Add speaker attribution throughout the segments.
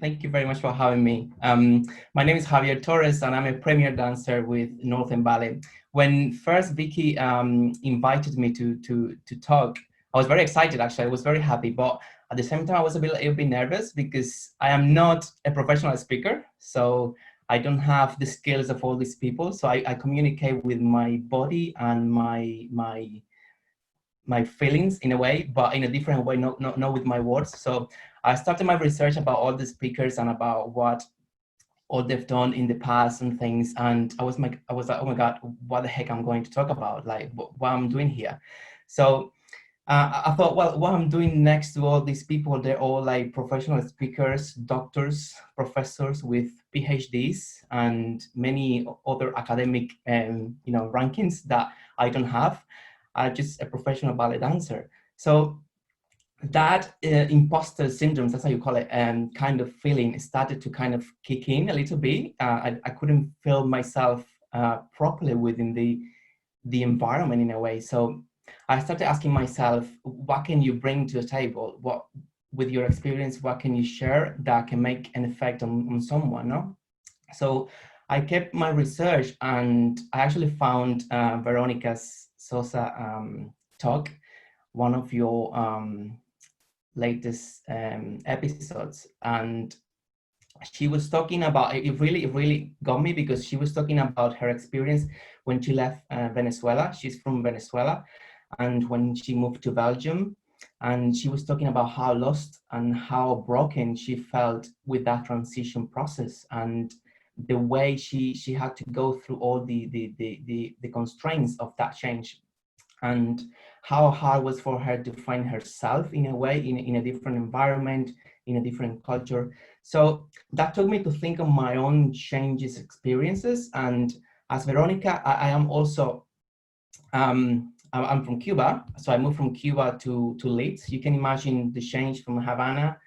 Speaker 1: Thank you very much for having me. My name is Javier Torres, and I'm a premier dancer with Northern Ballet. When first Vikki invited me to talk, I was very excited. Actually, I was very happy, but at the same time, I was a little bit nervous because I am not a professional speaker, so I don't have the skills of all these people. So I communicate with my body and my feelings in a way, but in a different way, not with my words. So I started my research about all the speakers and about what all they've done in the past and things. And I was like, oh my God, what the heck I'm going to talk about? Like what I'm doing here. So I thought, well, what I'm doing next to all these people, they're all like professional speakers, doctors, professors with PhDs and many other academic, rankings that I don't have. I'm just a professional ballet dancer. So that imposter syndrome, that's how you call it, kind of feeling started to kind of kick in a little bit. I couldn't feel myself properly within the environment in a way. So I started asking myself, what can you bring to the table? What, with your experience, what can you share that can make an effect on someone, no? So I kept my research, and I actually found Veronica's Sosa talk, one of your latest episodes, and she was talking about it. Really got me because she was talking about her experience when she left Venezuela. She's from Venezuela, and when she moved to Belgium, and she was talking about how lost and how broken she felt with that transition process, and the way she had to go through all the constraints of that change, and how hard it was for her to find herself in a way, in a different environment, in a different culture. So that took me to think of my own changes experiences. And as Veronica, I am also, I'm from Cuba. So I moved from Cuba to Leeds. You can imagine the change from Havana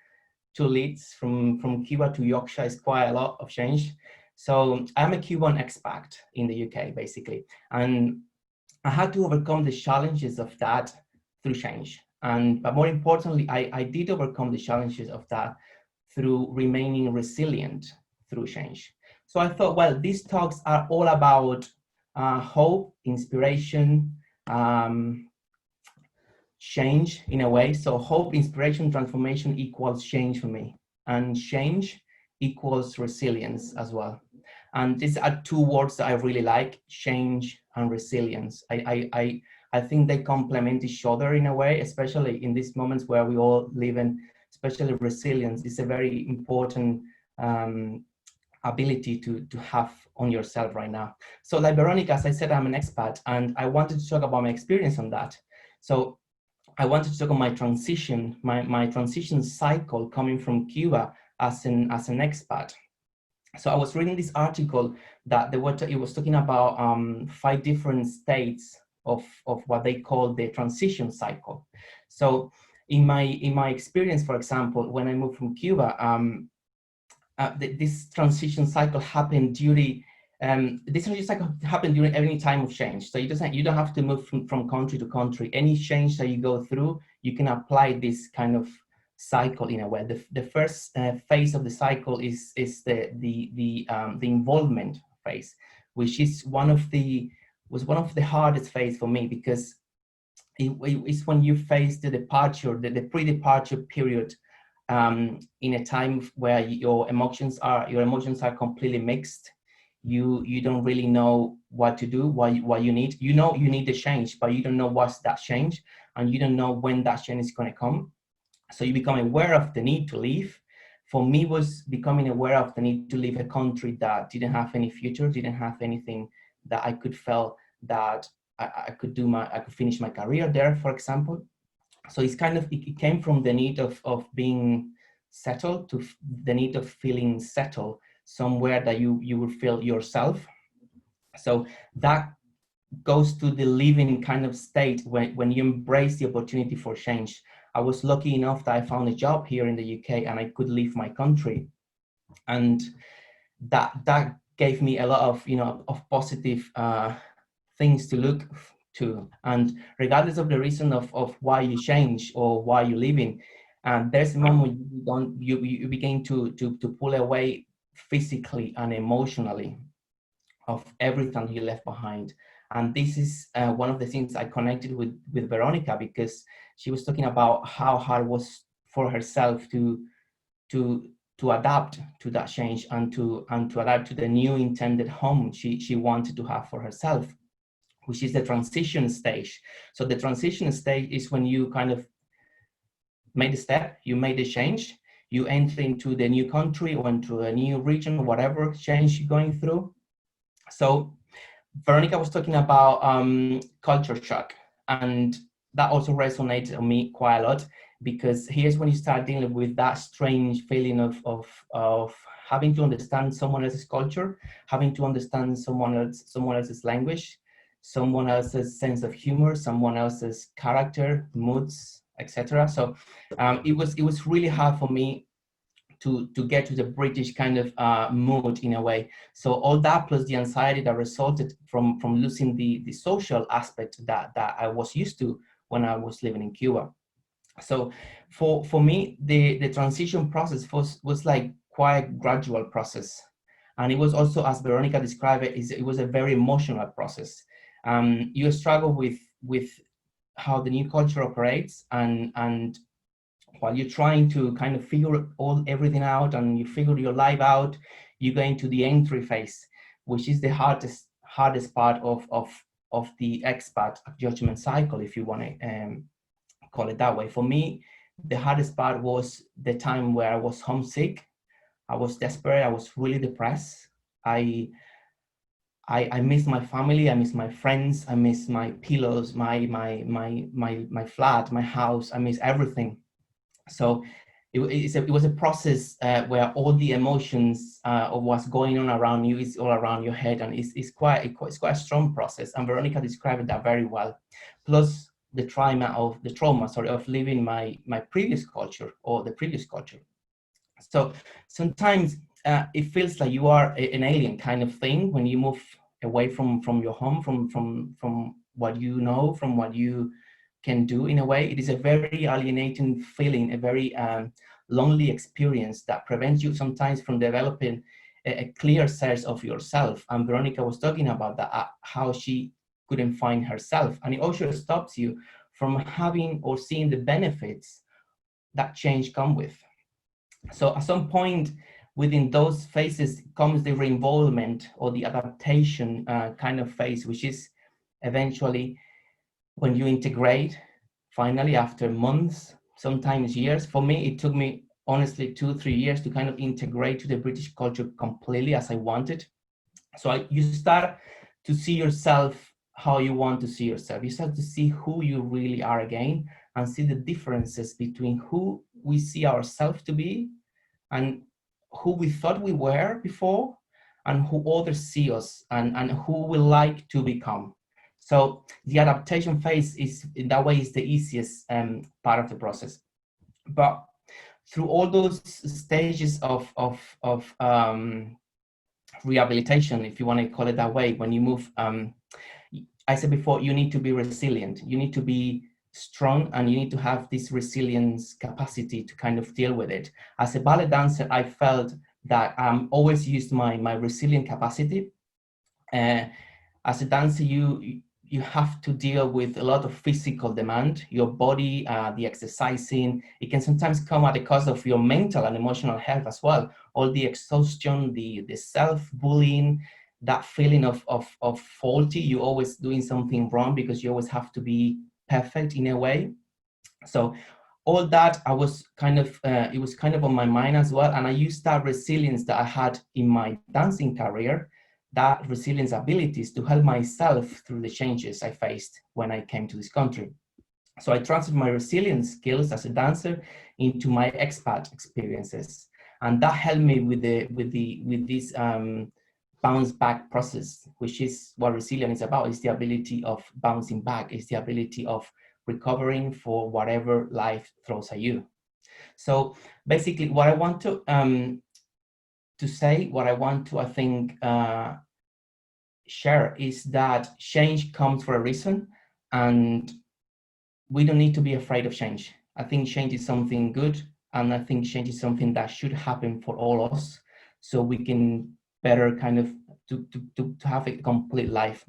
Speaker 1: to Leeds, from Cuba to Yorkshire is quite a lot of change. So I'm a Cuban expat in the UK, basically. And I had to overcome the challenges of that through change. But more importantly, I did overcome the challenges of that through remaining resilient through change. So I thought, well, these talks are all about hope, inspiration, change in a way. So hope, inspiration, transformation equals change for me. And change equals resilience as well. And these are two words that I really like, change and resilience. I think they complement each other in a way, especially in these moments where we all live in. Especially resilience is a very important ability to have on yourself right now. So like Veronica, as I said, I'm an expat, and I wanted to talk about my experience on that. So I wanted to talk about my transition, my transition cycle coming from Cuba as an expat. So I was reading this article that it was talking about 5 different states of what they call the transition cycle. So in my experience, for example, when I moved from Cuba, this transition cycle happened during any time of change. So you don't have to move from country to country. Any change that you go through, you can apply this kind of cycle in a way. The first phase of the cycle is the involvement phase, which is was one of the hardest phase for me, because it's when you face the departure, the pre-departure period, in a time where your emotions are completely mixed. You don't really know what to do, what you need. You know you need the change, but you don't know what's that change, and you don't know when that change is going to come. So you become aware of the need to leave. For me, was becoming aware of the need to leave a country that didn't have any future, didn't have anything that I could feel that I could finish my career there, for example. So it's kind of, it came from the need of being settled to the need of feeling settled somewhere that you will feel yourself. So that goes to the living kind of state when you embrace the opportunity for change. I was lucky enough that I found a job here in the UK and I could leave my country, and that gave me a lot of of positive things to look to. And regardless of the reason of why you change or why you're leaving, And there's a moment you don't, you begin to pull away physically and emotionally of everything you left behind. And this is one of the things I connected with Veronica, because she was talking about how hard it was for herself to to adapt to that change, and to adapt to the new intended home she wanted to have for herself, which is the transition stage. So the transition stage is when you kind of made a step, you made a change, you enter into the new country or into a new region, whatever change you're going through. So Veronica was talking about culture shock, and that also resonated on me quite a lot, because here's when you start dealing with that strange feeling of having to understand someone else's culture, having to understand someone else's language, someone else's sense of humor, someone else's character, moods, etc. So it was really hard for me to get to the British kind of mood in a way. So all that plus the anxiety that resulted from losing the social aspect that I was used to when I was living in Cuba. So for me, the transition process was like quite gradual process. And it was also, as Veronica described it, it was a very emotional process. You struggle with how the new culture operates, and while you're trying to kind of figure everything out and you figure your life out, you go into the entry phase, which is the hardest part of the expat judgment cycle, if you want to call it that way. For me, the hardest part was the time where I was homesick. I was desperate. I was really depressed. I miss my family. I miss my friends. I miss my pillows, my flat, my house. I miss everything. So it was a process where all the emotions of what's going on around you is all around your head, and it's quite a strong process. And Veronica described that very well. Plus the trauma of living my previous culture, or the previous culture. So sometimes it feels like you are an alien kind of thing when you move away from your home, from what you know, from what you can do. In a way, it is a very alienating feeling, a very lonely experience that prevents you sometimes from developing a clear sense of yourself. And Veronica was talking about that, how she couldn't find herself. And it also stops you from having or seeing the benefits that change come with. So at some point within those phases comes the reinvolvement or the adaptation kind of phase, which is eventually when you integrate, finally, after months, sometimes years. For me, it took me honestly 2-3 years to kind of integrate to the British culture completely as I wanted. So you start to see yourself how you want to see yourself. You start to see who you really are again, and see the differences between who we see ourselves to be and who we thought we were before, and who others see us, and who we like to become. So the adaptation phase is, in that way, is the easiest part of the process. But through all those stages of rehabilitation, if you want to call it that way, when you move, I said before, you need to be resilient. You need to be strong, and you need to have this resilience capacity to kind of deal with it. As a ballet dancer, I felt that always used my resilient capacity. As a dancer, you have to deal with a lot of physical demand, your body, the exercising. It can sometimes come at the cost of your mental and emotional health as well. All the exhaustion, the self-bullying, that feeling of faulty, you're always doing something wrong because you always have to be perfect in a way. So all that I was kind of, it was kind of on my mind as well. And I used that resilience that I had in my dancing career, that resilience abilities, to help myself through the changes I faced when I came to this country. So I transferred my resilience skills as a dancer into my expat experiences. And that helped me with this bounce back process, which is what resilience is about. Is the ability of bouncing back, is the ability of recovering for whatever life throws at you. So basically what I want to say, what I want to, I think, share is that change comes for a reason, and we don't need to be afraid of change. I think change is something good, and I think change is something that should happen for all of us, so we can better kind of to have a complete life.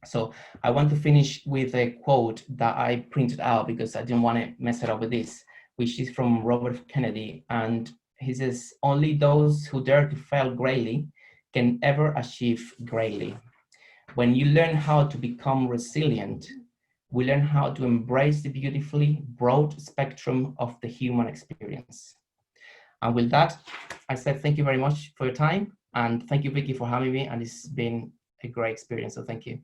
Speaker 1: So I want to finish with a quote that I printed out because I didn't want to mess it up with this, which is from Robert Kennedy. And he says, only those who dare to fail greatly can ever achieve greatly. When you learn how to become resilient, we learn how to embrace the beautifully broad spectrum of the human experience. And with that, I said thank you very much for your time. And thank you, Vikki, for having me. And it's been a great experience. So thank you.